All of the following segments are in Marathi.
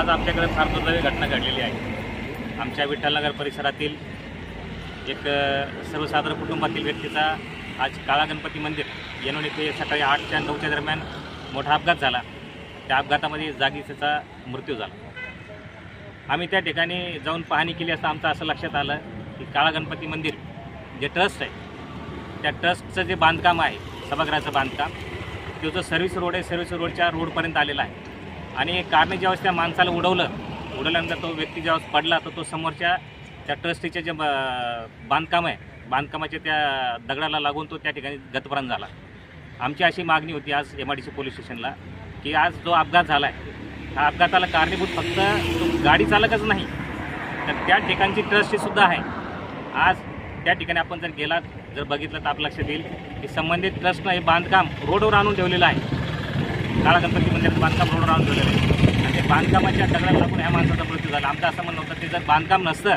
आज आमच्याकडे फार दुर्दैवी घटना घडलेली आहे। आमच्या विठ्ठलनगर परिसरातील एक सर्वसाधारण कुटुंबातील व्यक्तीचा आज काळा गणपती मंदिर येनोन येथे सकाळी 8 ते 9 दरम्यान मोठा अपघात झाला। त्या अपघातामध्ये जागीच त्याचा मृत्यू झाला। आम्ही त्या ठिकाणी जाऊन पाहणी केली असता आमचं असं लक्षात आलं की काळा गणपती मंदिर जे ट्रस्ट आहे त्या ट्रस्टचं जे बांधकाम आहे सभागृहाचं बांधकाम तो जो सर्व्हिस रोड आहे सर्व्हिस रोडच्या रोडपर्यंत आलेला आहे आणि कारने ज्यावेळेस त्या माणसाला उडवल्यानंतर तो व्यक्ती ज्यावेळेस पडला तर तो समोरच्या त्या ट्रस्टीचे जे बांधकाम आहे बांधकामाच्या त्या दगडाला लागून तो त्या ठिकाणी गतप्राण झाला। आमची अशी मागणी होती आज MIDC पोलीस स्टेशनला की आज जो अपघात झाला आहे हा अपघाताला कारणीभूत फक्त तो गाडी चालकच नाही तर त्या ठिकाणची ट्रस्टीसुद्धा आहे। आज त्या ठिकाणी आपण जर गेलात जर बघितलं तर आपलं लक्षात येईल की संबंधित ट्रस्टनं हे बांधकाम रोडवर आणून ठेवलेलं आहे। काळा गणपती मंदिराचं बांधकाम रोडवर आणून ठेवलेलं आहे आणि ते बांधकामाच्या दगडाला लागून ह्या माणसाचा मृत्यू झाला। आमचं असं म्हणणं होतं ते जर बांधकाम नसतं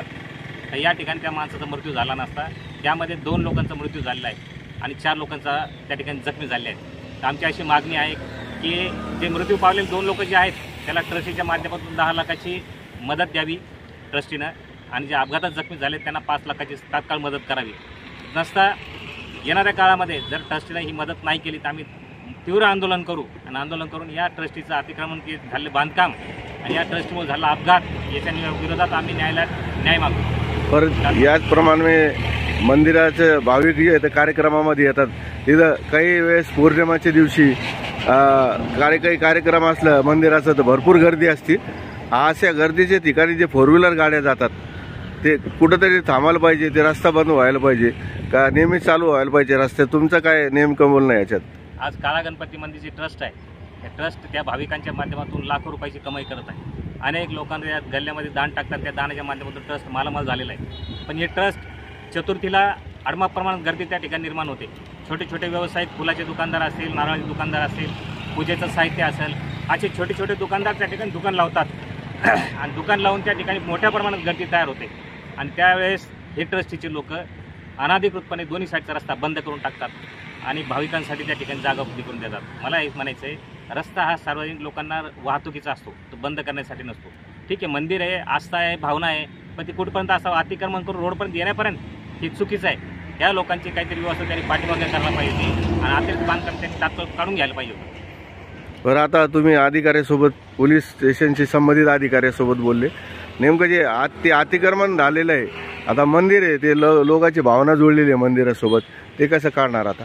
तर या ठिकाणी त्या माणसाचा मृत्यू झाला नसता। त्यामध्ये 2 लोकांचा मृत्यू झालेला आहे आणि 4 लोकांचा त्या ठिकाणी जखमी झाले आहेत। तर आमची अशी मागणी आहे की जे मृत्यू पावलेले 2 लोक जे आहेत त्याला ट्रस्टीच्या माध्यमातून 10 लाखाची मदत द्यावी ट्रस्टीनं आणि जे अपघातात जखमी झाले त्यांना 5 लाखाची तात्काळ मदत करावी। नसता येणाऱ्या काळामध्ये जर ट्रस्टीनं ही मदत नाही केली तर आम्ही तीव्र आंदोलन करू आणि आंदोलन करून या ट्रस्टीचं अतिक्रमण झाले बांधकाम आणि या ट्रस्टीमुळे झाला अपघात याच्या विरोधात आम्ही न्यायालयात न्याय मागू। परत याचप्रमाणे मंदिराचे भाविक जे आहेत कार्यक्रमामध्ये येतात तिथं काही वेळेस पौर्णिमाच्या दिवशी काही कार्यक्रम असलं मंदिराचं तर भरपूर गर्दी असते। अशा गर्दीच्या ठिकाणी जे 4 व्हीलर गाड्या जातात ते कुठंतरी थांबायला पाहिजे, ते रस्ता बंद व्हायला पाहिजे का नेहमी चालू व्हायला पाहिजे रस्ते? तुमचं काय नेमकं बोलणं आहे याच्यात? आज काळा गणपती मंदिरची ट्रस्ट आहे त्या ट्रस्ट त्या भाविकांच्या माध्यमातून लाखो रुपयाची कमाई करत आहे। अनेक लोकांना या गल्ल्यामध्ये दान टाकतात त्या दानाच्या माध्यमातून ट्रस्ट मालामाल झालेला आहे। पण हे ट्रस्ट चतुर्थीला अडमाप प्रमाणात गर्दी त्या ठिकाणी निर्माण होते। छोटे छोटे व्यावसायिक फुलाचे दुकानदार असतील, नारळाचे दुकानदार असेल, पूजेचं साहित्य असेल असे छोटे छोटे दुकानदार त्या ठिकाणी दुकान लावतात आणि दुकान लावून त्या ठिकाणी मोठ्या प्रमाणात गर्दी तयार होते आणि त्यावेळेस हे ट्रस्टीचे लोक अनाधिकृतपणे दोन्ही साईडचा रस्ता बंद करून टाकतात आणि भाविकांसाठी त्या ठिकाणी जागा उपलब्ध करून देतात। मला एक म्हणायचं आहे रस्ता हा सार्वजनिक लोकांना वाहतुकीचा असतो, तो बंद करण्यासाठी नसतो। ठीक आहे, मंदिर आहे, आस्था आहे, भावना आहे, पण ती कुठपर्यंत असावं अतिक्रमण करून रोडपर्यंत येण्यापर्यंत हे चुकीचं आहे। या लोकांची काहीतरी व्यवस्था त्यांनी पाठीमागे करायला पाहिजे आणि अतिरिक्त बांधकाम त्यांनी तात्काळ काढून घ्यायला पाहिजे होतं। बरं, आता तुम्ही अधिकाऱ्यासोबत पोलीस स्टेशनशी संबंधित अधिकाऱ्यासोबत बोलले, नेमकं जे ते अतिक्रमण झालेलं आहे आता मंदिर आहे ते लोकांची भावना जुळलेली आहे मंदिरासोबत, ते कसं काढणार आता?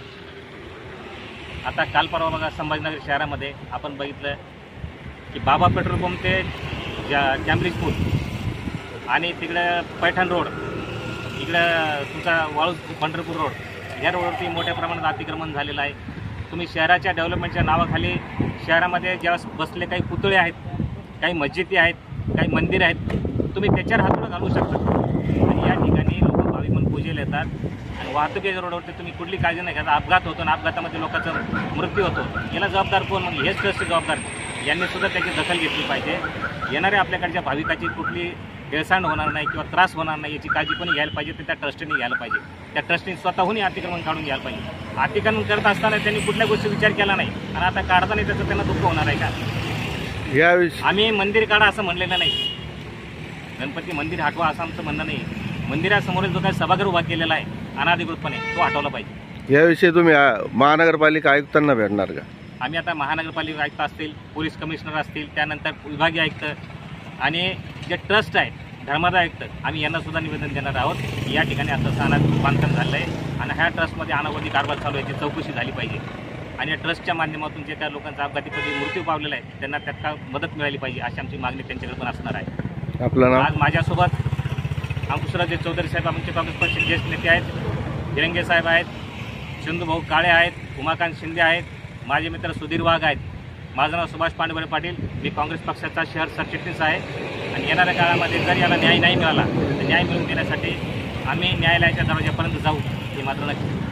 आता काल परवा बघा संभाजीनगर शहरामध्ये आपण बघितलं की बाबा पेट्रोल पंप ते कॅम्ब्रिज पूल आणि तिकडं पैठण रोड, इकडं तुमचा वाळूज पंढरपूर रोड या रोडवरती मोठ्या प्रमाणात अतिक्रमण झालेलं आहे। तुम्ही शहराच्या डेव्हलपमेंटच्या नावाखाली शहरामध्ये ज्यावेळेस बसले काही पुतळे आहेत, काही मस्जिदी आहेत, काही मंदिर आहेत, तुम्ही त्याच्यावर हातोडा घालू शकता आणि या ठिकाणी लोक भाविक म्हणून पूजेला येतात आणि वाहतुकीच्या रोडवरती तुम्ही कुठली काळजी नाही घ्यायचा, अपघात होतो आणि अपघातामध्ये लोकांचा मृत्यू होतो। याला जबाबदार कोण? मग हेच ट्रस्टची जबाबदार, यांनी सुद्धा त्याची दखल घेतली पाहिजे। येणाऱ्या आपल्याकडच्या भाविकाची कुठली गैरसोय होणार नाही किंवा त्रास होणार नाही याची काळजी कोणी घ्यायला पाहिजे, तर त्या ट्रस्टीने घ्यायला पाहिजे। त्या ट्रस्टीने स्वतःहून अतिक्रमण काढून घ्यायला पाहिजे। अतिक्रमण करत असताना त्यांनी कुठल्या गोष्टी विचार केला नाही आणि आता काढताना त्याचं त्यांना दुःख होणार आहे का? याविषयी आम्ही मंदिर काढा असं म्हणलेलं नाही, गणपती मंदिर हटवा असं आमचं म्हणणं नाही। मंदिरासमोर जो काही सभागृह उभा केलेला आहे अनाधिकृतपणे तो हटवला पाहिजे। याविषयी तुम्ही महानगरपालिका आयुक्तांना भेटणार का? आम्ही आता महानगरपालिका आयुक्त असतील, पोलीस कमिशनर असतील, त्यानंतर विभागीय आयुक्त आणि जे ट्रस्ट आहे धर्मादाय आयुक्त, आम्ही यांना सुद्धा निवेदन देणार आहोत। या ठिकाणी असं अनाधिकृत बांधकाम झालं आहे आणि ह्या ट्रस्टमध्ये अनावधी कारभार चालू आहे, याची चौकशी झाली पाहिजे आणि या ट्रस्टच्या माध्यमातून जे काही लोकांचा अपघातीमध्ये मृत्यू पावलेला आहे त्यांना तात्काळ मदत मिळाली पाहिजे अशी आमची मागणी त्यांच्याकडे पण असणार आहे। आपलं नाव? आज माझ्यासोबत अंकुशराजे चौधरी साहेब आमचे काँग्रेस पक्षाचे ज्येष्ठ नेते आहेत, हिरंगे साहेब आहेत, चंदूभाऊ काळे आहेत, उमाकांत शिंदे आहेत, माझे मित्र सुधीर वाघ आहेत। माझं नाव सुभाष पांडुबळे पाटील, मी काँग्रेस पक्षाचा शहर सरचिटणीस आहे आणि येणाऱ्या काळामध्ये जर याला न्याय नाही मिळाला तर न्याय मिळवून देण्यासाठी आम्ही न्यायालयाच्या दरवाजापर्यंत जाऊ हे मात्र नक्की।